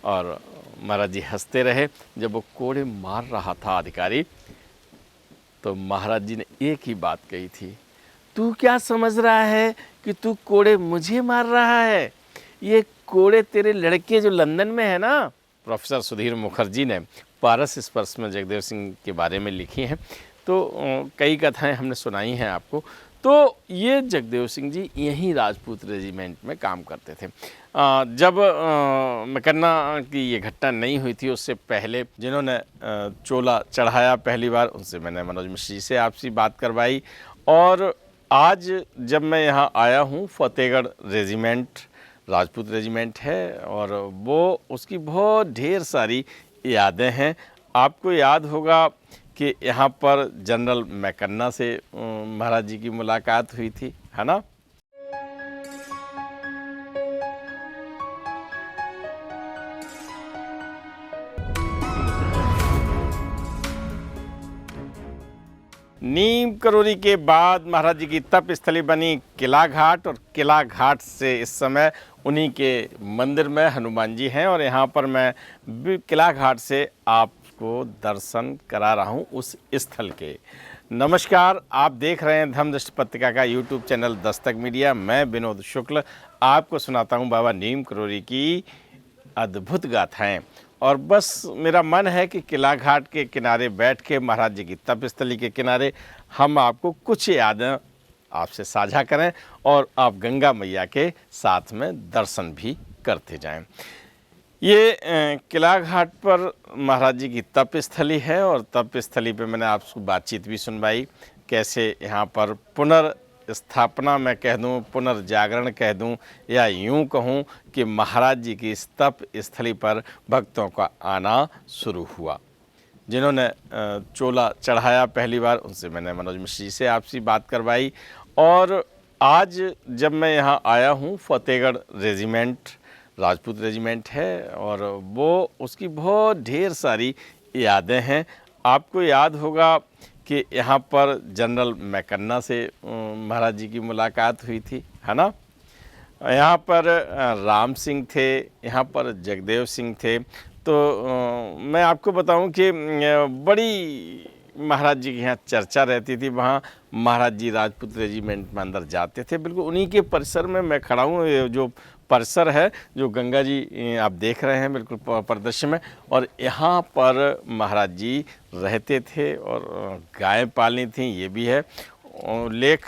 और महाराज जी हंसते रहे। जब वो कोड़े मार रहा था अधिकारी, तो महाराज जी ने एक ही बात कही थी, तू क्या समझ रहा है कि तू कोड़े मुझे मार रहा है? ये कोड़े तेरे लड़के जो लंदन में है ना। प्रोफेसर सुधीर मुखर्जी ने पारस स्पर्श में जगदेव सिंह के बारे में लिखी हैं, तो कई कथाएं हमने सुनाई हैं आपको। तो ये जगदेव सिंह जी यहीं राजपूत रेजिमेंट में काम करते थे। जब मैकन्ना की ये घटना नहीं हुई थी, उससे पहले जिन्होंने चोला चढ़ाया पहली बार, उनसे मैंने मनोज मिश्र जी से आपसी बात करवाई। और आज जब मैं यहाँ आया हूँ, फतेहगढ़ रेजिमेंट राजपूत रेजिमेंट है, और वो उसकी बहुत ढेर सारी यादें हैं। आपको याद होगा कि यहाँ पर जनरल मैकन्ना से महाराज जी की मुलाकात हुई थी, है ना। नीम करोरी के बाद महाराज जी की तप स्थली बनी किला घाट, और किला घाट से इस समय उन्हीं के मंदिर में हनुमान जी हैं, और यहाँ पर मैं किला घाट से आपको दर्शन करा रहा हूँ उस स्थल के। नमस्कार, आप देख रहे हैं धर्मदृष्टि पत्रिका का यूट्यूब चैनल दस्तक मीडिया। मैं विनोद शुक्ल आपको सुनाता हूँ बाबा नीम करोरी की अद्भुत गाथाएं। और बस मेरा मन है कि किला घाट के किनारे बैठ के, महाराज जी की तपस्थली के किनारे, हम आपको कुछ यादें आपसे साझा करें और आप गंगा मैया के साथ में दर्शन भी करते जाएं। ये किला घाट पर महाराज जी की तपस्थली है, और तपस्थली पे मैंने आपको बातचीत भी सुनवाई, कैसे यहाँ पर पुनर्स्थापना मैं कह दूँ, पुनर्जागरण कह दूँ, या यूँ कहूँ कि महाराज जी की इस तप स्थली पर भक्तों का आना शुरू हुआ। जिन्होंने चोला चढ़ाया पहली बार, उनसे मैंने मनोज मिश्र जी से आपसी बात करवाई। और आज जब मैं यहाँ आया हूँ, फतेहगढ़ रेजिमेंट राजपूत रेजिमेंट है, और वो उसकी बहुत ढेर सारी यादें हैं। आपको याद होगा कि यहाँ पर जनरल मैकन्ना से महाराज जी की मुलाकात हुई थी, है ना। यहाँ पर राम सिंह थे, यहाँ पर जगदेव सिंह थे। तो मैं आपको बताऊं कि बड़ी महाराज जी की यहाँ चर्चा रहती थी। वहाँ महाराज जी राजपूत रेजिमेंट में अंदर जाते थे, बिल्कुल उन्हीं के परिसर में मैं खड़ा हूँ। ये जो परिसर है, जो गंगा जी आप देख रहे हैं बिल्कुल परिदृश्य में, और यहाँ पर महाराज जी रहते थे और गायें पालनी थी, ये भी है लेख।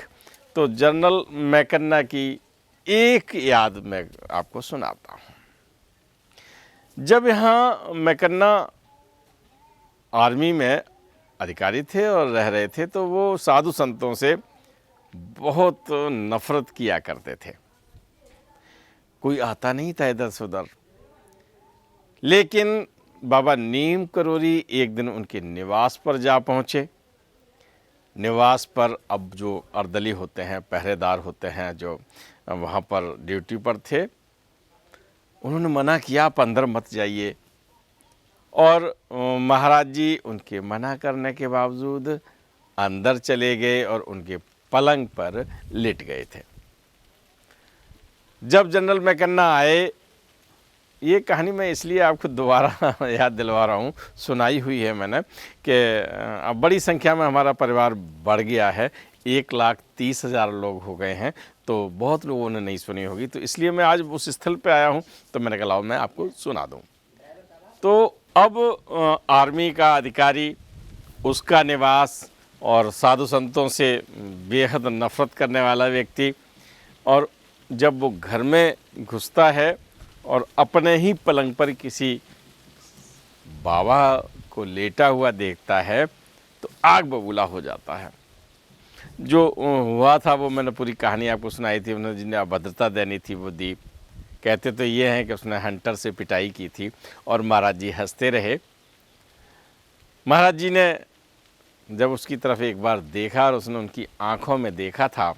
तो जनरल मैकन्ना की एक याद मैं आपको सुनाता हूँ। जब यहाँ मैकन्ना आर्मी में अधिकारी थे और रह रहे थे, तो वो साधु संतों से बहुत नफरत किया करते थे। कोई आता नहीं था इधर से उधर। लेकिन बाबा नीम करोरी एक दिन उनके निवास पर जा पहुँचे। निवास पर अब जो अर्दली होते हैं, पहरेदार होते हैं, जो वहाँ पर ड्यूटी पर थे, उन्होंने मना किया, आप अंदर मत जाइए। और महाराज जी उनके मना करने के बावजूद अंदर चले गए और उनके पलंग पर लेट गए थे। जब जनरल मैकन्ना आए, ये कहानी मैं इसलिए आपको दोबारा याद दिलवा रहा हूँ, सुनाई हुई है मैंने, कि अब बड़ी संख्या में हमारा परिवार बढ़ गया है, 1,30,000 लोग हो गए हैं, तो बहुत लोगों ने नहीं सुनी होगी। तो इसलिए मैं आज उस स्थल पे आया हूँ, तो मैंने कहा लाओ मैं आपको सुना दूँ। तो अब आर्मी का अधिकारी, उसका निवास, और साधु संतों से बेहद नफरत करने वाला व्यक्ति, और जब वो घर में घुसता है और अपने ही पलंग पर किसी बाबा को लेटा हुआ देखता है, तो आग बबूला हो जाता है। जो हुआ था वो मैंने पूरी कहानी आपको सुनाई थी। उन्होंने जिन्हें अभद्रता देनी थी वो दी। कहते तो ये हैं कि उसने हंटर से पिटाई की थी, और महाराज जी हंसते रहे। महाराज जी ने जब उसकी तरफ एक बार देखा और उसने उनकी आंखों में देखा था,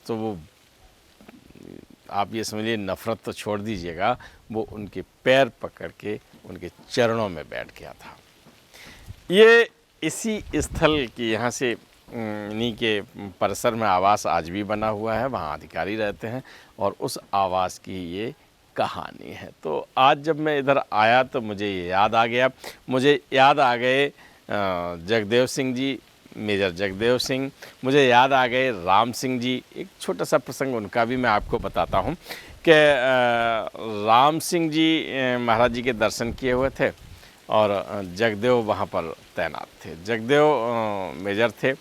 तो वो, आप ये समझिए, नफ़रत तो छोड़ दीजिएगा, वो उनके पैर पकड़ के उनके चरणों में बैठ गया था। ये इसी स्थल की, यहाँ से इन्हीं के परिसर में आवास आज भी बना हुआ है, वहाँ अधिकारी रहते हैं, और उस आवास की ये कहानी है। तो आज जब मैं इधर आया तो मुझे ये याद आ गया, मुझे याद आ गए जगदेव सिंह जी, मेजर जगदेव सिंह, मुझे याद आ गए राम सिंह जी। एक छोटा सा प्रसंग उनका भी मैं आपको बताता हूँ कि राम सिंह जी महाराज जी के दर्शन किए हुए थे और जगदेव वहाँ पर तैनात थे। जगदेव मेजर थे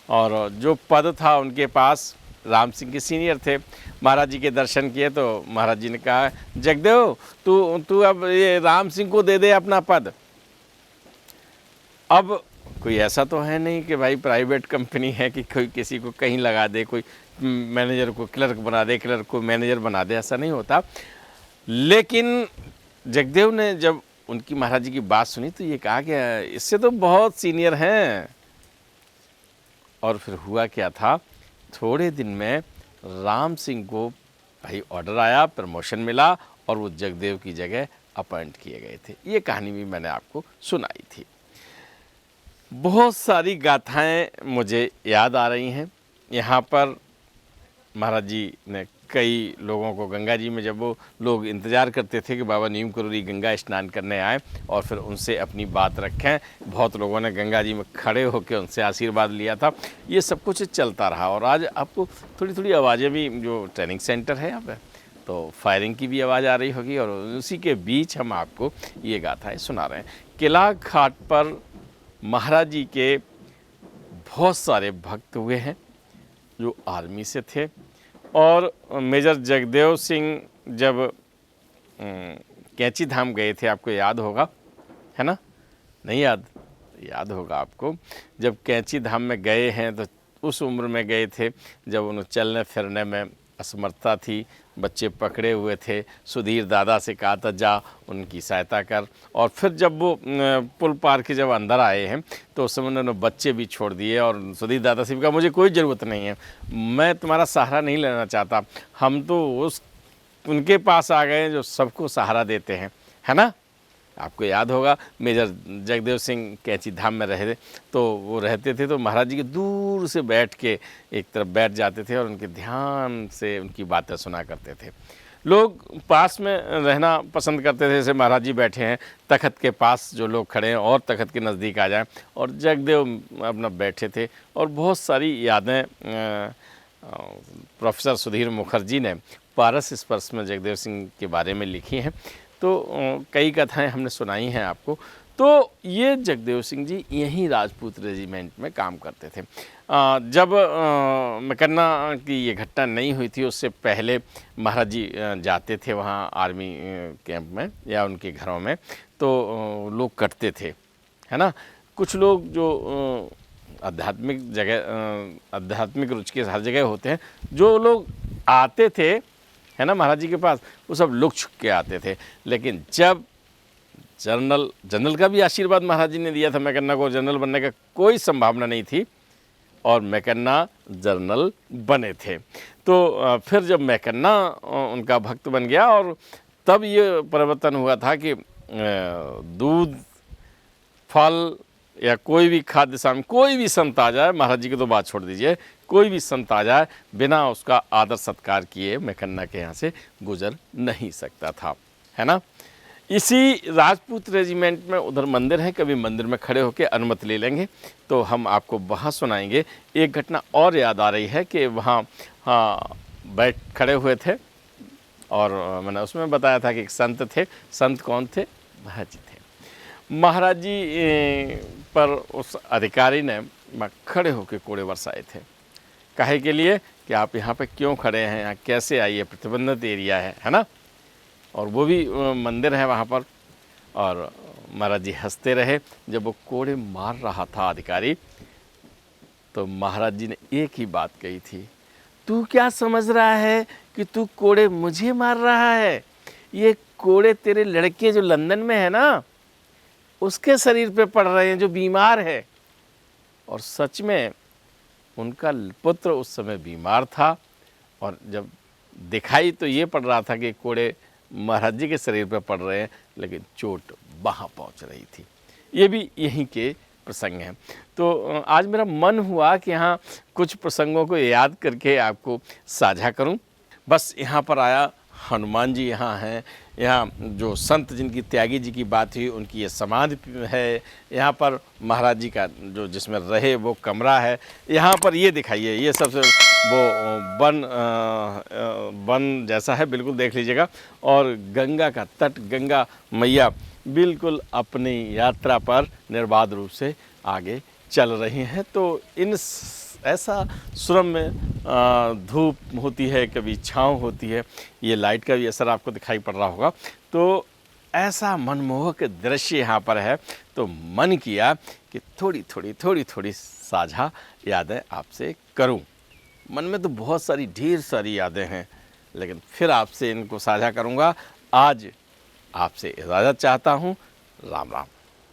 और जो पद था उनके पास, राम सिंह के सीनियर थे। महाराज जी के दर्शन किए तो महाराज जी ने कहा, जगदेव तू अब ये राम सिंह को दे दे अपना पद। अब कोई ऐसा तो है नहीं कि भाई प्राइवेट कंपनी है कि कोई किसी को कहीं लगा दे, कोई मैनेजर को क्लर्क बना दे, क्लर्क को मैनेजर बना दे, ऐसा नहीं होता। लेकिन जगदेव ने जब उनकी महाराज जी की बात सुनी तो ये कहा कि इससे तो बहुत सीनियर हैं। और फिर हुआ क्या था, थोड़े दिन में राम सिंह को भाई ऑर्डर आया, प्रमोशन मिला और वो जगदेव की जगह अपॉइंट किए गए थे। ये कहानी भी मैंने आपको सुनाई थी। बहुत सारी गाथाएं मुझे याद आ रही हैं। यहाँ पर महाराज जी ने कई लोगों को गंगा जी में, जब वो लोग इंतज़ार करते थे कि बाबा नीम करोली गंगा स्नान करने आए और फिर उनसे अपनी बात रखें, बहुत लोगों ने गंगा जी में खड़े होकर उनसे आशीर्वाद लिया था। ये सब कुछ चलता रहा और आज आपको थोड़ी थोड़ी आवाज़ें भी, जो ट्रेनिंग सेंटर है यहाँ पर, तो फायरिंग की भी आवाज़ आ रही होगी और उसी के बीच हम आपको ये गाथाएँ सुना रहे हैं। किला घाट पर महाराज जी के बहुत सारे भक्त हुए हैं जो आर्मी से थे और मेजर जगदेव सिंह जब कैंची धाम गए थे, आपको याद होगा, है ना? नहीं याद? याद होगा आपको। जब कैंची धाम में गए हैं तो उस उम्र में गए थे जब उन्हें चलने फिरने में असमर्थता थी, बच्चे पकड़े हुए थे। सुधीर दादा से कहा था जा उनकी सहायता कर। और फिर जब वो पुल पार के जब अंदर आए हैं तो उस समय उन्होंने बच्चे भी छोड़ दिए और सुधीर दादा से भी कहा मुझे कोई ज़रूरत नहीं है, मैं तुम्हारा सहारा नहीं लेना चाहता, हम तो उनके पास आ गए जो सबको सहारा देते हैं, है ना? आपको याद होगा मेजर जगदेव सिंह कैंची धाम में रहे तो वो रहते थे तो महाराज जी के दूर से बैठ के एक तरफ बैठ जाते थे और उनके ध्यान से उनकी बातें सुना करते थे। लोग पास में रहना पसंद करते थे, जैसे महाराज जी बैठे हैं तखत के पास, जो लोग खड़े हैं और तखत के नज़दीक आ जाएं, और जगदेव अपना बैठे थे। और बहुत सारी यादें प्रोफेसर सुधीर मुखर्जी ने पारस स्पर्श में जगदेव सिंह के बारे में लिखी हैं, तो कई कथाएं हमने सुनाई हैं आपको। तो ये जगदेव सिंह जी यहीं राजपूत रेजिमेंट में काम करते थे। जब मैकन्ना की ये घटना नहीं हुई थी उससे पहले महाराज जी जाते थे वहाँ आर्मी कैंप में या उनके घरों में, तो लोग कटते थे, है ना? कुछ लोग जो आध्यात्मिक जगह, आध्यात्मिक रुचि के हर जगह होते हैं, जो लोग आते थे, है ना, महाराज जी के पास, वो सब लुक छुप के आते थे। लेकिन जब जनरल का भी आशीर्वाद महाराज जी ने दिया था, मैकन्ना को जनरल बनने का कोई संभावना नहीं थी और मैकन्ना जनरल बने थे। तो फिर जब मैकन्ना उनका भक्त बन गया और तब ये परिवर्तन हुआ था कि दूध, फल या कोई भी खाद्य सामग्री, कोई भी संत आ जाए, महाराज जी की तो बात छोड़ दीजिए, कोई भी संत आ जाए बिना उसका आदर सत्कार किए मैकन्ना के यहाँ से गुजर नहीं सकता था, है ना? इसी राजपूत रेजिमेंट में उधर मंदिर है, कभी मंदिर में खड़े होकर अनुमति ले लेंगे तो हम आपको वहाँ सुनाएंगे। एक घटना और याद आ रही है कि वहाँ बैठ खड़े हुए थे और मैंने उसमें बताया था कि एक संत थे। संत कौन थे? महाराज जी थे। महाराज जी पर उस अधिकारी ने खड़े होकर कोड़े बरसाए थे। काहे के लिए कि आप यहाँ पे क्यों खड़े हैं, यहाँ कैसे आइए, प्रतिबंधित एरिया है ना? और वो भी मंदिर है वहाँ पर। और महाराज जी हंसते रहे। जब वो कोड़े मार रहा था अधिकारी, तो महाराज जी ने एक ही बात कही थी, तू क्या समझ रहा है कि तू कोड़े मुझे मार रहा है? ये कोड़े तेरे लड़के जो लंदन में है ना, उसके शरीर पे पड़ रहे हैं, जो बीमार है। और सच में उनका पुत्र उस समय बीमार था और जब दिखाई तो ये पड़ रहा था कि कोड़े महाराज जी के शरीर पर पड़ रहे हैं, लेकिन चोट वहाँ पहुँच रही थी। ये भी यहीं के प्रसंग हैं। तो आज मेरा मन हुआ कि यहाँ कुछ प्रसंगों को याद करके आपको साझा करूं। बस यहाँ पर आया, हनुमान जी यहाँ हैं। यहाँ जो संत जिनकी त्यागी जी की बात हुई उनकी ये समाधि है। यहाँ पर महाराज जी का जो जिसमें रहे वो कमरा है। यहाँ पर ये दिखाइए, ये सबसे वो वन जैसा है, बिल्कुल देख लीजिएगा। और गंगा का तट, गंगा मैया बिल्कुल अपनी यात्रा पर निर्बाध रूप से आगे चल रही हैं। तो इन ऐसा सुरम में धूप होती है, कभी छाँव होती है, ये लाइट का भी असर आपको दिखाई पड़ रहा होगा। तो ऐसा मनमोहक दृश्य यहाँ पर है। तो मन किया कि थोड़ी थोड़ी साझा यादें आपसे करूं। मन में तो बहुत सारी, ढेर सारी यादें हैं, लेकिन फिर आपसे इनको साझा करूंगा। आज आपसे इजाज़त चाहता हूं। राम राम।